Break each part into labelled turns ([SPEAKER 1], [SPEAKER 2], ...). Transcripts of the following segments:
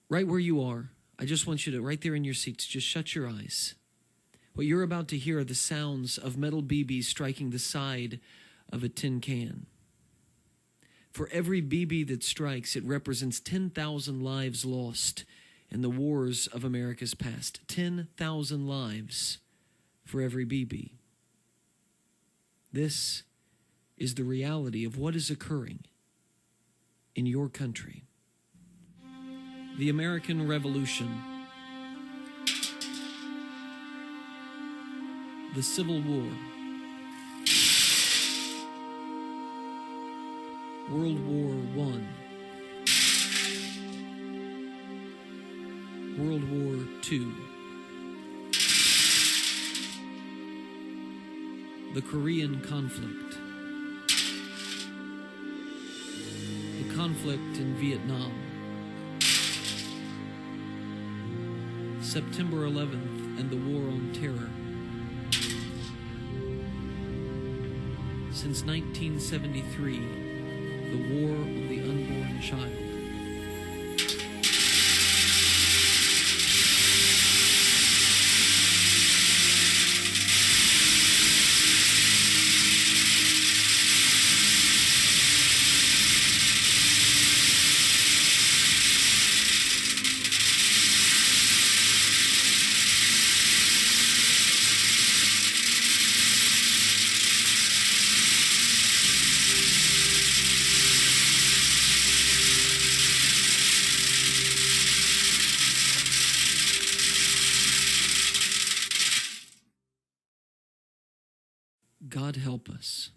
[SPEAKER 1] right where you are, I just want you to, right there in your seats, just shut your eyes. What you're about to hear are the sounds of metal BBs striking the side of a tin can. For every BB that strikes, it represents 10,000 lives lost in the wars of America's past. 10,000 lives for every BB. This is the reality of what is occurring in your country. The American Revolution, the Civil War, World War I, World War II, the Korean conflict, the conflict in Vietnam, September 11th and the War on Terror. Since 1973, the War on the Unborn Child. God help us.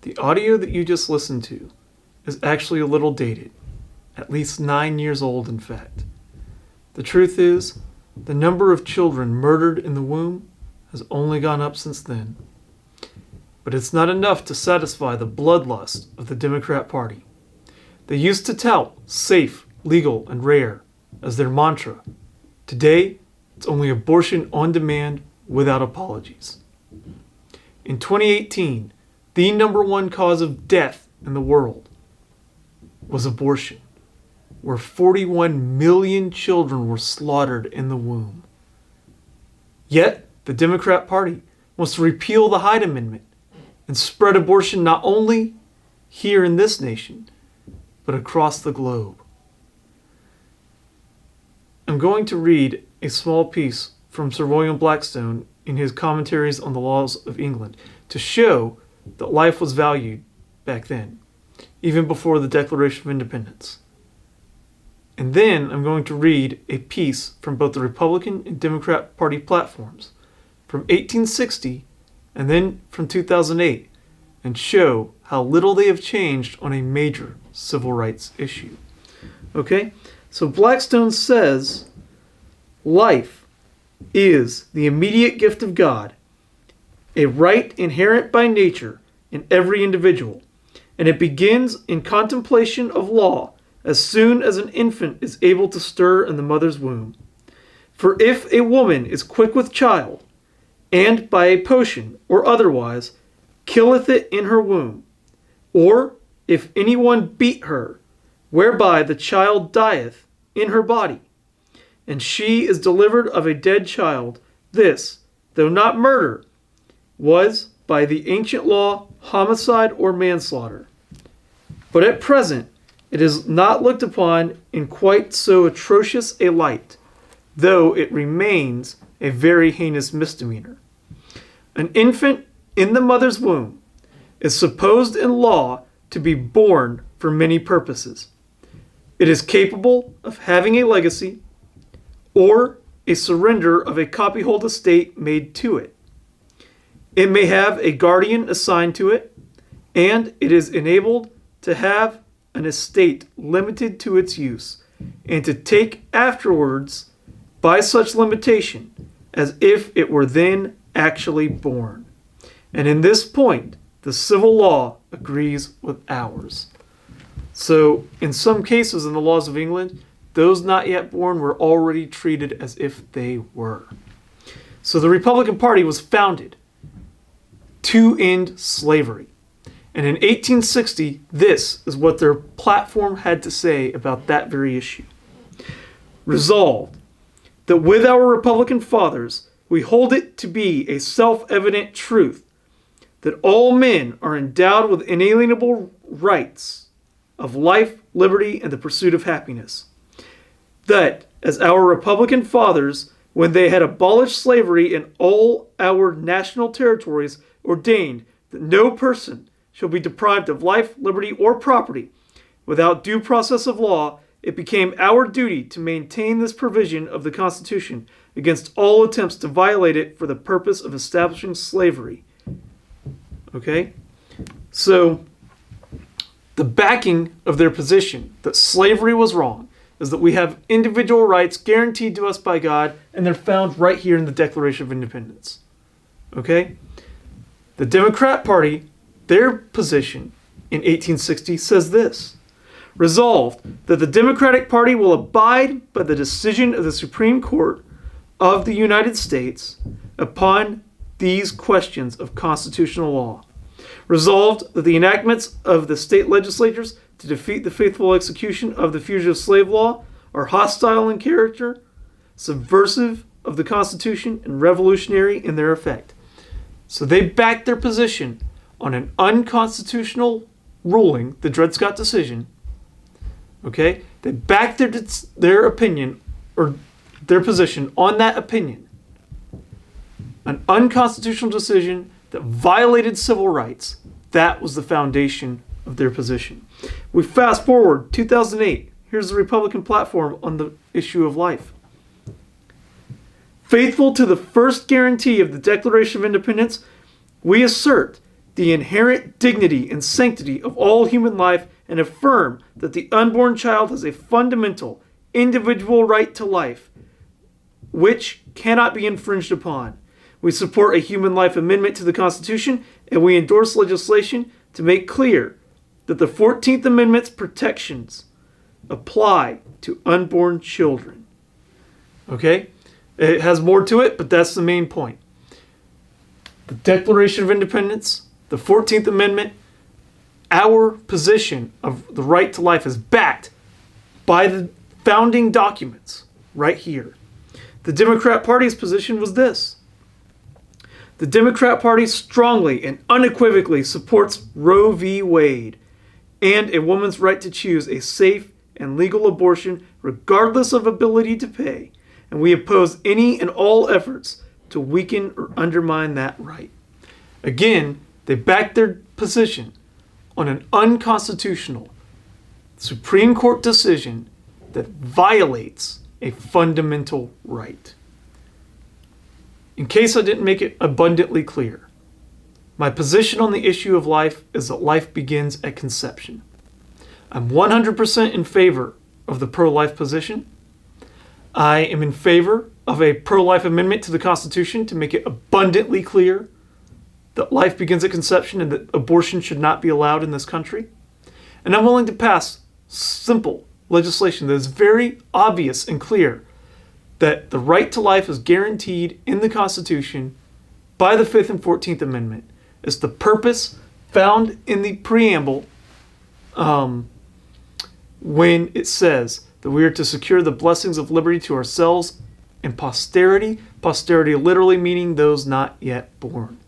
[SPEAKER 2] The audio that you just listened to is actually a little dated, at least 9 years old in fact. The truth is, the number of children murdered in the womb has only gone up since then. But it's not enough to satisfy the bloodlust of the Democrat Party. They used to tout safe, legal, and rare as their mantra. Today, it's only abortion on demand without apologies. In 2018, the number one cause of death in the world was abortion, where 41 million children were slaughtered in the womb. Yet, the Democrat Party wants to repeal the Hyde Amendment and spread abortion not only here in this nation, but across the globe. I'm going to read a small piece from Sir William Blackstone in his commentaries on the laws of England to show that life was valued back then, even before the Declaration of Independence. And then I'm going to read a piece from both the Republican and Democrat Party platforms from 1860 and then from 2008 and show how little they have changed on a major civil rights issue. Okay? So Blackstone says, life is the immediate gift of God, a right inherent by nature in every individual, and it begins in contemplation of law as soon as an infant is able to stir in the mother's womb. For if a woman is quick with child, and by a potion or otherwise killeth it in her womb, or if anyone beat her, whereby the child dieth in her body, and she is delivered of a dead child, this, though not murder, was by the ancient law homicide or manslaughter. But at present it is not looked upon in quite so atrocious a light, though it remains a very heinous misdemeanor. An infant in the mother's womb is supposed in law to be born for many purposes. It is capable of having a legacy or a surrender of a copyhold estate made to it. It may have a guardian assigned to it, and it is enabled to have an estate limited to its use, and to take afterwards by such limitation as if it were then actually born. And in this point, the civil law agrees with ours. So, in some cases in the laws of England, those not yet born were already treated as if they were. So the Republican Party was founded to end slavery. And in 1860, this is what their platform had to say about that very issue. Resolved, that with our Republican fathers, we hold it to be a self-evident truth that all men are endowed with inalienable rights of life, liberty, and the pursuit of happiness. That, as our Republican fathers, when they had abolished slavery in all our national territories, ordained that no person shall be deprived of life, liberty, or property without due process of law, it became our duty to maintain this provision of the Constitution against all attempts to violate it for the purpose of establishing slavery. Okay? So, the backing of their position that slavery was wrong is that we have individual rights guaranteed to us by God, and they're found right here in the Declaration of Independence. Okay? The Democrat Party, their position in 1860 says this: resolved that the Democratic Party will abide by the decision of the Supreme Court of the United States upon these questions of constitutional law. Resolved that the enactments of the state legislatures to defeat the faithful execution of the fugitive slave law are hostile in character, subversive of the Constitution, and revolutionary in their effect. So they backed their position on an unconstitutional ruling, the Dred Scott decision. Okay? They backed their opinion, or their position on that opinion. An unconstitutional decision that violated civil rights. That was the foundation of their position. We fast forward 2008. Here's the Republican platform on the issue of life. Faithful to the first guarantee of the Declaration of Independence, we assert the inherent dignity and sanctity of all human life and affirm that the unborn child has a fundamental, individual right to life, which cannot be infringed upon. We support a human life amendment to the Constitution, and we endorse legislation to make clear that the 14th Amendment's protections apply to unborn children. Okay? It has more to it, but that's the main point. The Declaration of Independence, the 14th Amendment, our position of the right to life is backed by the founding documents right here. The Democrat Party's position was this: the Democrat Party strongly and unequivocally supports Roe v. Wade and a woman's right to choose a safe and legal abortion regardless of ability to pay, and we oppose any and all efforts to weaken or undermine that right. Again, they backed their position on an unconstitutional Supreme Court decision that violates a fundamental right. In case I didn't make it abundantly clear, my position on the issue of life is that life begins at conception. I'm 100% in favor of the pro-life position. I am in favor of a pro-life amendment to the Constitution to make it abundantly clear that life begins at conception and that abortion should not be allowed in this country. And I'm willing to pass simple legislation that is very obvious and clear that the right to life is guaranteed in the Constitution by the 5th and 14th Amendment. It's the purpose found in the preamble when it says that we are to secure the blessings of liberty to ourselves and posterity. Posterity literally meaning those not yet born.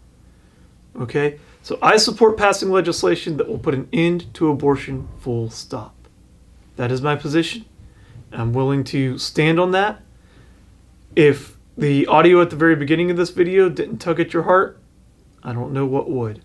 [SPEAKER 2] Okay? So I support passing legislation that will put an end to abortion, full stop. That is my position. I'm willing to stand on that. If the audio at the very beginning of this video didn't tug at your heart, I don't know what would.